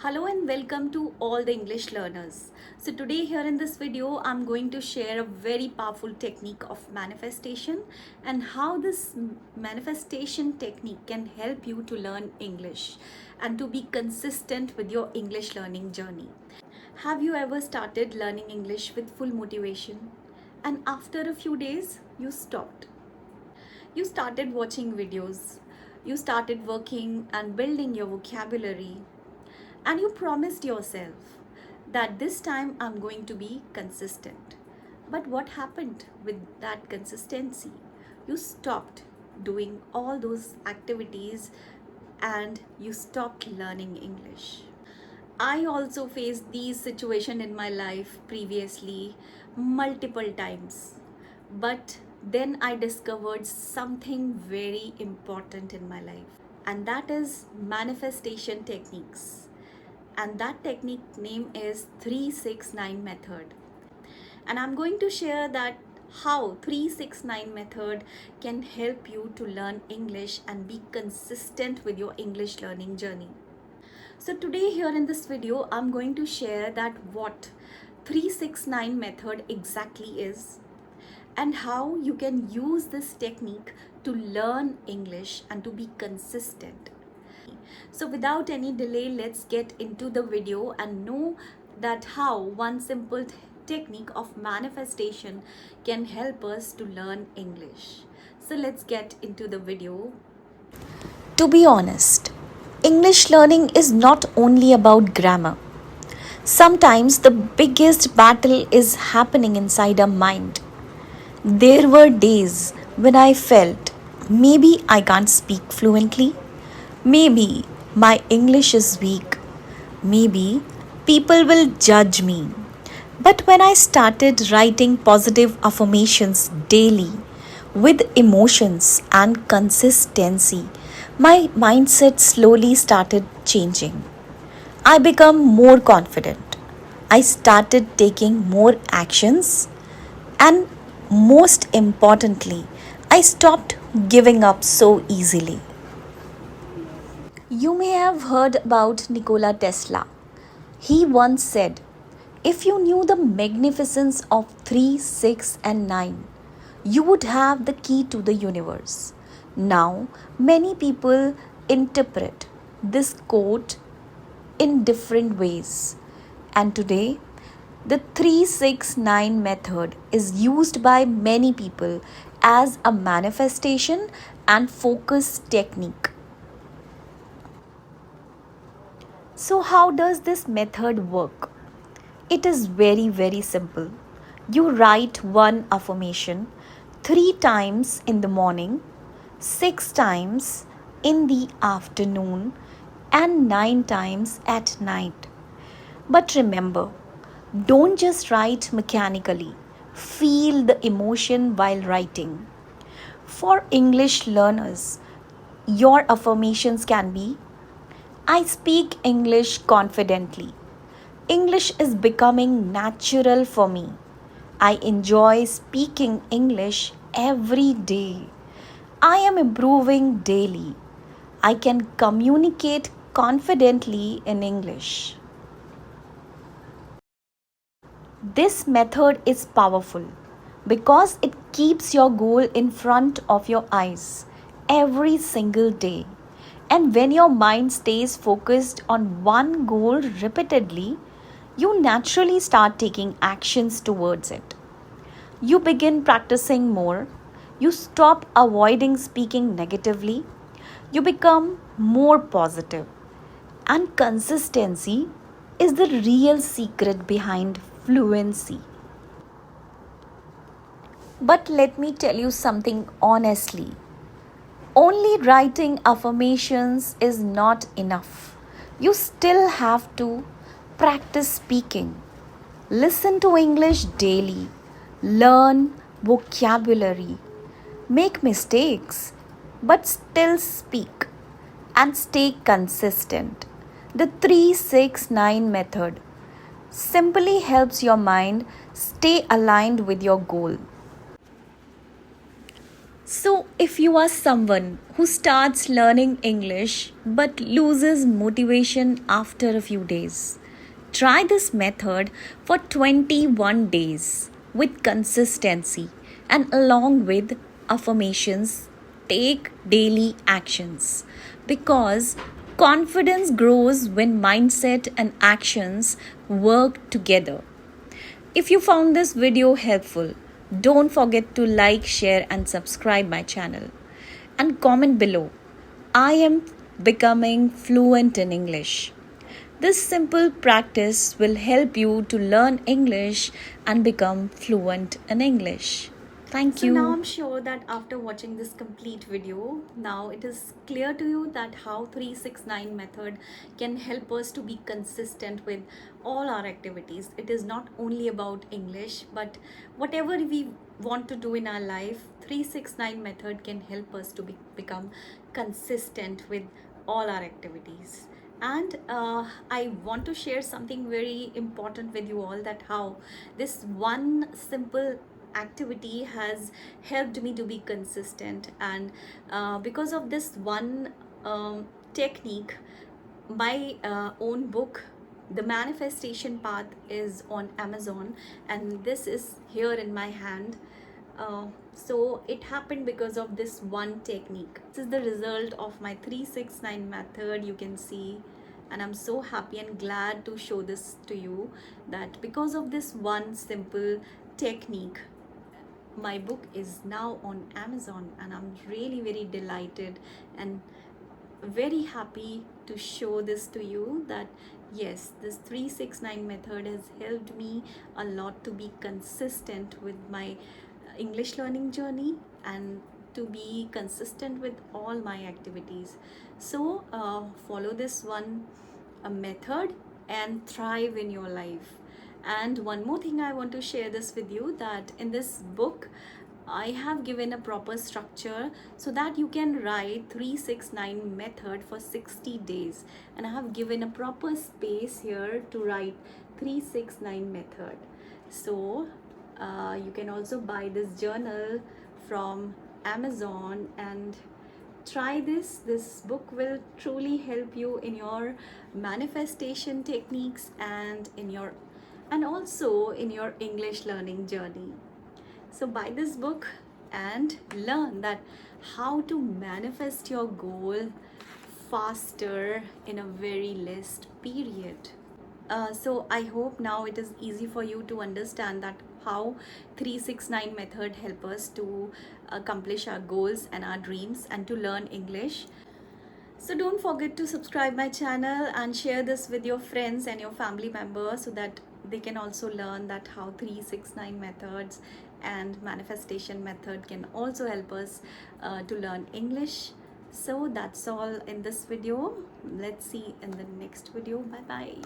Hello and welcome to all the English learners. So today here in this video I'm going to share a very powerful technique of manifestation and how this manifestation technique can help you to learn English and to be consistent with your English learning journey. Have you ever started learning English with full motivation and after a few days you stopped? You started watching videos, you started working and building your vocabulary, and you promised yourself that this time I'm going to be consistent. But what happened with that consistency? You stopped doing all those activities and you stopped learning English. I also faced these situations in my life previously multiple times. But then I discovered something very important in my life, and that is manifestation techniques. And that technique name is 369 method. And I'm going to share that how 369 method can help you to learn English and be consistent with your English learning journey. So today here in this video, I'm going to share that what 369 method exactly is and how you can use this technique to learn English and to be consistent. So without any delay, let's get into the video and know that how one simple technique of manifestation can help us to learn English. So let's get into the video. To be honest, English learning is not only about grammar. Sometimes the biggest battle is happening inside our mind. There were days when I felt maybe I can't speak fluently, maybe my English is weak, maybe people will judge me. But when I started writing positive affirmations daily with emotions and consistency, my mindset slowly started changing. I became more confident. I started taking more actions, and most importantly, I stopped giving up so easily. You may have heard about Nikola Tesla. He once said, if you knew the magnificence of 3, 6, and 9, you would have the key to the universe. Now, many people interpret this quote in different ways. And today, the 369 method is used by many people as a manifestation and focus technique. So, how does this method work? It is very simple. You write one affirmation 3 times in the morning, 6 times in the afternoon, and 9 times at night. But remember, don't just write mechanically, feel the emotion while writing. For English learners, your affirmations can be I speak English confidently. English is becoming natural for me. I enjoy speaking English every day. I am improving daily. I can communicate confidently in English. This method is powerful because it keeps your goal in front of your eyes every single day. And when your mind stays focused on one goal repeatedly, you naturally start taking actions towards it. You begin practicing more, you stop avoiding speaking negatively, you become more positive. And consistency is the real secret behind fluency. But let me tell you something honestly. Only writing affirmations is not enough. You still have to practice speaking. Listen to English daily. Learn vocabulary. Make mistakes, but still speak and stay consistent. The 369 method simply helps your mind stay aligned with your goal. So, if you are someone who starts learning English but loses motivation after a few days, try this method for 21 days with consistency and along with affirmations. Take daily actions because confidence grows when mindset and actions work together. If you found this video helpful, don't forget to like, share, and subscribe my channel. And comment below. I am becoming fluent in English. This simple practice will help you to learn English and become fluent in English. Thank So now you. I'm sure that after watching this complete video, now it is clear to you that how 369 method can help us to be consistent with all our activities. It is not only about English, but whatever we want to do in our life, 369 method can help us to become consistent with all our activities. And I want to share something very important with you all, that how this one simple activity has helped me to be consistent. And because of this one technique, my own book, The Manifestation Path, is on Amazon, and this is here in my hand. So it happened because of this one technique. This is the result of my 369 method, you can see. And I'm so happy and glad to show this to you, that because of this one simple technique, my book is now on Amazon, and I'm really very delighted and very happy to show this to you, that yes, this 369 method has helped me a lot to be consistent with my English learning journey and to be consistent with all my activities. So follow this one method and thrive in your life. And one more thing I want to share this with you, that in this book I have given a proper structure so that you can write 369 method for 60 days, and I have given a proper space here to write 369 method. So you can also buy this journal from Amazon and try this book will truly help you in your manifestation techniques and also in your English learning journey. So buy this book and learn that how to manifest your goal faster in a very less period. So I hope now it is easy for you to understand that how 369 method help us to accomplish our goals and our dreams and to learn English. So don't forget to subscribe my channel and share this with your friends and your family members so that they can also learn that how 369 methods and manifestation method can also help us to learn English. So that's all in this video. Let's see in the next video. Bye bye.